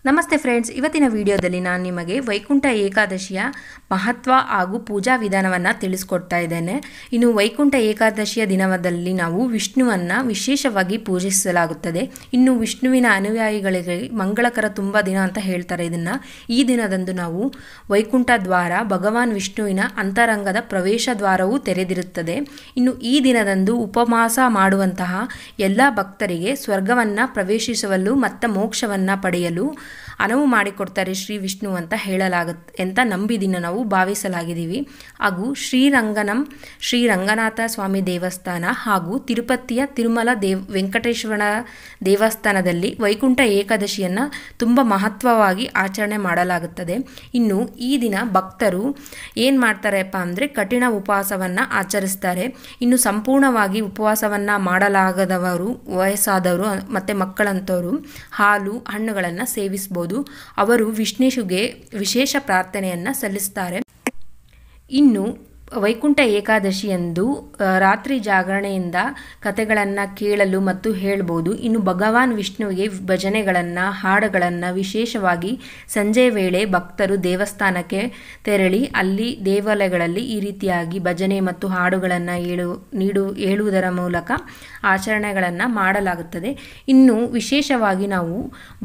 ನಮಸ್ತೆ ಫ್ರೆಂಡ್ಸ್, ಇವತ್ತಿನ ವಿಡಿಯೋದಲ್ಲಿ ನಾನು ನಿಮಗೆ ವೈಕುಂಠ ಏಕಾದಶಿಯ ಮಹತ್ವ ಹಾಗೂ ಪೂಜಾ ವಿಧಾನವನ್ನು ತಿಳಿಸ್ಕೊಡ್ತಾ ಇದ್ದೇನೆ. ಇನ್ನು ವೈಕುಂಠ ಏಕಾದಶಿಯ ದಿನದಲ್ಲಿ ನಾವು ವಿಷ್ಣುವನ್ನು ವಿಶೇಷವಾಗಿ ಪೂಜಿಸಲಾಗುತ್ತದೆ. ಇನ್ನು ವಿಷ್ಣುವಿನ ಅನುಯಾಯಿಗಳಿಗೆ ಮಂಗಳಕರ ತುಂಬ ದಿನ ಅಂತ ಹೇಳ್ತಾರೆ ಇದನ್ನು. ಈ ದಿನದಂದು ನಾವು ವೈಕುಂಠ ದ್ವಾರ, ಭಗವಾನ್ ವಿಷ್ಣುವಿನ ಅಂತರಂಗದ ಪ್ರವೇಶ ದ್ವಾರವೂ ತೆರೆದಿರುತ್ತದೆ. ಇನ್ನು ಈ ದಿನದಂದು ಉಪವಾಸ ಮಾಡುವಂತಹ ಎಲ್ಲ ಭಕ್ತರಿಗೆ ಸ್ವರ್ಗವನ್ನು ಪ್ರವೇಶಿಸಲು ಮತ್ತು ಮೋಕ್ಷವನ್ನು ಪಡೆಯಲು ಅನುವು ಮಾಡಿಕೊಡ್ತಾರೆ ಶ್ರೀ ವಿಷ್ಣು ಅಂತ ಹೇಳಲಾಗುತ್ತೆ ಅಂತ ನಂಬಿದಿನ ನಾವು ಭಾವಿಸಲಾಗಿದ್ದೀವಿ. ಹಾಗೂ ಶ್ರೀ ರಂಗನಾಥ ಸ್ವಾಮಿ ದೇವಸ್ಥಾನ ಹಾಗೂ ತಿರುಪತಿಯ ತಿರುಮಲ ವೆಂಕಟೇಶ್ವರ ದೇವಸ್ಥಾನದಲ್ಲಿ ವೈಕುಂಠ ಏಕಾದಶಿಯನ್ನು ತುಂಬ ಮಹತ್ವವಾಗಿ ಆಚರಣೆ ಮಾಡಲಾಗುತ್ತದೆ. ಇನ್ನು ಈ ದಿನ ಭಕ್ತರು ಏನು ಮಾಡ್ತಾರೆಪ್ಪ ಅಂದರೆ ಕಠಿಣ ಉಪವಾಸವನ್ನು ಆಚರಿಸ್ತಾರೆ. ಇನ್ನು ಸಂಪೂರ್ಣವಾಗಿ ಉಪವಾಸವನ್ನು ಮಾಡಲಾಗದವರು, ವಯಸ್ಸಾದವರು ಮತ್ತು ಮಕ್ಕಳಂಥವರು ಹಾಲು ಹಣ್ಣುಗಳನ್ನು ಸೇವಿಸಬಹುದು. ಅವರು ವಿಷ್ಣುವಿಗೆ ವಿಶೇಷ ಪ್ರಾರ್ಥನೆಯನ್ನು ಸಲ್ಲಿಸ್ತಾರೆ. ಇನ್ನು ವೈಕುಂಠ ಏಕಾದಶಿಯಂದು ರಾತ್ರಿ ಜಾಗರಣೆಯಿಂದ ಕಥೆಗಳನ್ನು ಕೇಳಲು ಮತ್ತು ಹೇಳ್ಬೋದು. ಇನ್ನು ಭಗವಾನ್ ವಿಷ್ಣುವಿಗೆ ಭಜನೆಗಳನ್ನು, ಹಾಡುಗಳನ್ನು ವಿಶೇಷವಾಗಿ ಸಂಜೆ ವೇಳೆ ಭಕ್ತರು ದೇವಸ್ಥಾನಕ್ಕೆ ತೆರಳಿ ಅಲ್ಲಿ ದೇವಾಲಯಗಳಲ್ಲಿ ಈ ರೀತಿಯಾಗಿ ಭಜನೆ ಮತ್ತು ಹಾಡುಗಳನ್ನು ಹೇಳುವುದರ ಮೂಲಕ ಆಚರಣೆಗಳನ್ನು ಮಾಡಲಾಗುತ್ತದೆ. ಇನ್ನು ವಿಶೇಷವಾಗಿ ನಾವು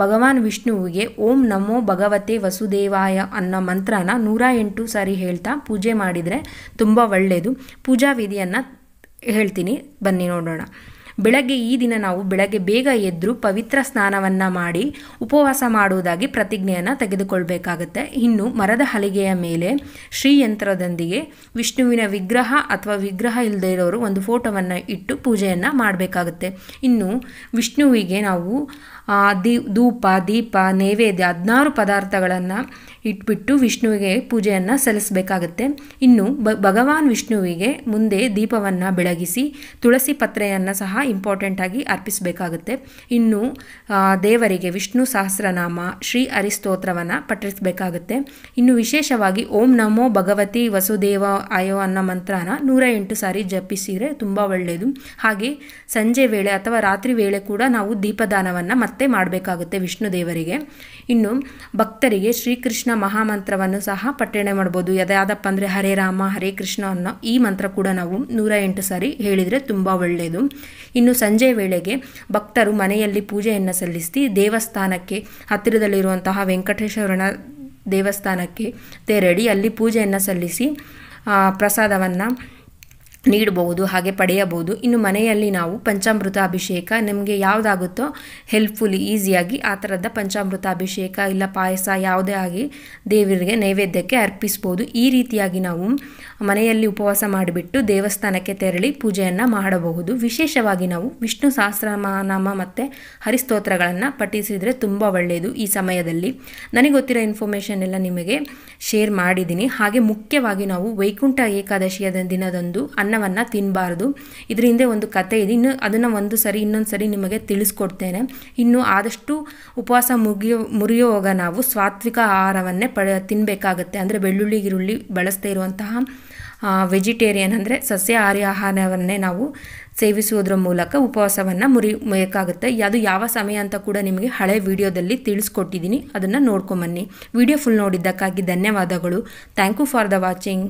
ಭಗವಾನ್ ವಿಷ್ಣುವಿಗೆ ಓಂ ನಮೋ ಭಗವತೆ ವಸುದೇವಾಯ ಅನ್ನೋ ಮಂತ್ರನ 108 ಸಾರಿ ಹೇಳ್ತಾ ಪೂಜೆ ಮಾಡಿದರೆ ತುಂಬ ಒಳ್ಳೆಯದು. ಪೂಜಾ ವಿಧಿಯನ್ನು ಹೇಳ್ತೀನಿ, ಬನ್ನಿ ನೋಡೋಣ. ಈ ದಿನ ನಾವು ಬೆಳಗ್ಗೆ ಬೇಗ ಎದ್ದು ಪವಿತ್ರ ಸ್ನಾನವನ್ನು ಮಾಡಿ ಉಪವಾಸ ಮಾಡುವುದಾಗಿ ಪ್ರತಿಜ್ಞೆಯನ್ನು ತೆಗೆದುಕೊಳ್ಬೇಕಾಗುತ್ತೆ. ಇನ್ನು ಮರದ ಹಲಿಗೆಯ ಮೇಲೆ ಶ್ರೀಯಂತ್ರದೊಂದಿಗೆ ವಿಷ್ಣುವಿನ ವಿಗ್ರಹ ಅಥವಾ ವಿಗ್ರಹ ಇಲ್ಲದೆ ಇರೋರು ಒಂದು ಫೋಟೋವನ್ನು ಇಟ್ಟು ಪೂಜೆಯನ್ನು ಮಾಡಬೇಕಾಗುತ್ತೆ. ಇನ್ನು ವಿಷ್ಣುವಿಗೆ ನಾವು ಧೂಪ, ದೀಪ, ನೈವೇದ್ಯ 16 ಪದಾರ್ಥಗಳನ್ನು ಇಟ್ಬಿಟ್ಟು ವಿಷ್ಣುವಿಗೆ ಪೂಜೆಯನ್ನು ಸಲ್ಲಿಸಬೇಕಾಗುತ್ತೆ. ಇನ್ನು ಭಗವಾನ್ ವಿಷ್ಣುವಿಗೆ ಮುಂದೆ ದೀಪವನ್ನು ಬೆಳಗಿಸಿ ತುಳಸಿ ಪತ್ರೆಯನ್ನು ಸಹ ಇಂಪಾರ್ಟೆಂಟಾಗಿ ಅರ್ಪಿಸಬೇಕಾಗುತ್ತೆ. ಇನ್ನು ದೇವರಿಗೆ ವಿಷ್ಣು ಸಹಸ್ರನಾಮ, ಶ್ರೀ ಹರಿಸ್ತೋತ್ರವನ್ನು ಪಠಿಸಬೇಕಾಗುತ್ತೆ. ಇನ್ನು ವಿಶೇಷವಾಗಿ ಓಂ ನಮೋ ಭಗವತಿ ವಸುದೇವ ಆಯೋ ಅನ್ನೋ ಮಂತ್ರನ 108 ಸಾರಿ ಜಪಿಸಿದರೆ ತುಂಬ ಒಳ್ಳೆಯದು. ಹಾಗೆ ಸಂಜೆ ವೇಳೆ ಅಥವಾ ರಾತ್ರಿ ವೇಳೆ ಕೂಡ ನಾವು ದೀಪದಾನವನ್ನು ಮತ್ತೆ ಮಾಡಬೇಕಾಗುತ್ತೆ ವಿಷ್ಣು ದೇವರಿಗೆ. ಇನ್ನು ಭಕ್ತರಿಗೆ ಶ್ರೀಕೃಷ್ಣ ಮಹಾಮಂತ್ರವನ್ನು ಸಹ ಪಠಣೆ ಮಾಡ್ಬೋದು. ಯಾವುದಪ್ಪ ಅಂದರೆ ಹರೇ ರಾಮ ಹರೇ ಕೃಷ್ಣ ಅನ್ನೋ ಈ ಮಂತ್ರ ಕೂಡ ನಾವು 108 ಸಾರಿ ಹೇಳಿದರೆ ತುಂಬ ಒಳ್ಳೆಯದು. ಇನ್ನು ಸಂಜೆ ವೇಳೆಗೆ ಭಕ್ತರು ಮನೆಯಲ್ಲಿ ಪೂಜೆಯನ್ನು ಸಲ್ಲಿಸಿ ದೇವಸ್ಥಾನಕ್ಕೆ ಹತ್ತಿರದಲ್ಲಿರುವಂತಹ ವೆಂಕಟೇಶ್ವರನ ದೇವಸ್ಥಾನಕ್ಕೆ ತೆರಳಿ ಅಲ್ಲಿ ಪೂಜೆಯನ್ನು ಸಲ್ಲಿಸಿ ಪ್ರಸಾದವನ್ನು ನೀಡಬಹುದು, ಹಾಗೆ ಪಡೆಯಬಹುದು. ಇನ್ನು ಮನೆಯಲ್ಲಿ ನಾವು ಪಂಚಾಮೃತ ಅಭಿಷೇಕ ನಮಗೆ ಯಾವುದಾಗುತ್ತೋ ಹೆಲ್ಪ್ಫುಲ್ ಈಸಿಯಾಗಿ ಆ ಥರದ ಪಂಚಾಮೃತ ಅಭಿಷೇಕ ಇಲ್ಲ ಪಾಯಸ ಯಾವುದೇ ಆಗಿ ದೇವರಿಗೆ ನೈವೇದ್ಯಕ್ಕೆ ಅರ್ಪಿಸ್ಬೋದು. ಈ ರೀತಿಯಾಗಿ ನಾವು ಮನೆಯಲ್ಲಿ ಉಪವಾಸ ಮಾಡಿಬಿಟ್ಟು ದೇವಸ್ಥಾನಕ್ಕೆ ತೆರಳಿ ಪೂಜೆಯನ್ನು ಮಾಡಬಹುದು. ವಿಶೇಷವಾಗಿ ನಾವು ವಿಷ್ಣು ಸಹಸ್ರನಾಮ ಮತ್ತು ಹರಿಸ್ತೋತ್ರಗಳನ್ನು ಪಠಿಸಿದರೆ ತುಂಬ ಒಳ್ಳೆಯದು. ಈ ಸಮಯದಲ್ಲಿ ನನಗೆ ಗೊತ್ತಿರೋ ಇನ್ಫಾರ್ಮೇಷನ್ ಎಲ್ಲ ನಿಮಗೆ ಶೇರ್ ಮಾಡಿದ್ದೀನಿ. ಹಾಗೆ ಮುಖ್ಯವಾಗಿ ನಾವು ವೈಕುಂಠ ಏಕಾದಶಿಯ ದಿನದಂದು ಅನ್ನವನ್ನು ತಿನ್ನಬಾರ್ದು. ಇದರ ಹಿಂದೆ ಒಂದು ಕಥೆ ಇದೆ. ಇನ್ನು ಅದನ್ನು ಇನ್ನೊಂದು ಸರಿ ನಿಮಗೆ ತಿಳಿಸ್ಕೊಡ್ತೇನೆ. ಇನ್ನು ಆದಷ್ಟು ಉಪವಾಸ ಮುರಿಯುವಾಗ ನಾವು ಸಾತ್ವಿಕ ಆಹಾರವನ್ನೇ ತಿನ್ನಬೇಕಾಗತ್ತೆ. ಅಂದರೆ ಬೆಳ್ಳುಳ್ಳಿ ಗಿರುಳ್ಳಿ ಬಳಸದೇ ಇರುವಂತಹ ವೆಜಿಟೇರಿಯನ್ ಅಂದರೆ ಸಸ್ಯಾಹಾರಿ ಆಹಾರವನ್ನೇ ನಾವು ಸೇವಿಸುವುದರ ಮೂಲಕ ಉಪವಾಸವನ್ನು ಮುರಿಯಬೇಕಾಗುತ್ತೆ. ಅದು ಯಾವ ಸಮಯ ಅಂತ ಕೂಡ ನಿಮಗೆ ಹಳೆ ವಿಡಿಯೋದಲ್ಲಿ ತಿಳಿಸ್ಕೊಟ್ಟಿದ್ದೀನಿ, ಅದನ್ನು ನೋಡ್ಕೊಂಬನ್ನಿ. ವಿಡಿಯೋ ಫುಲ್ ನೋಡಿದ್ದಕ್ಕಾಗಿ ಧನ್ಯವಾದಗಳು. Thank you for the watching.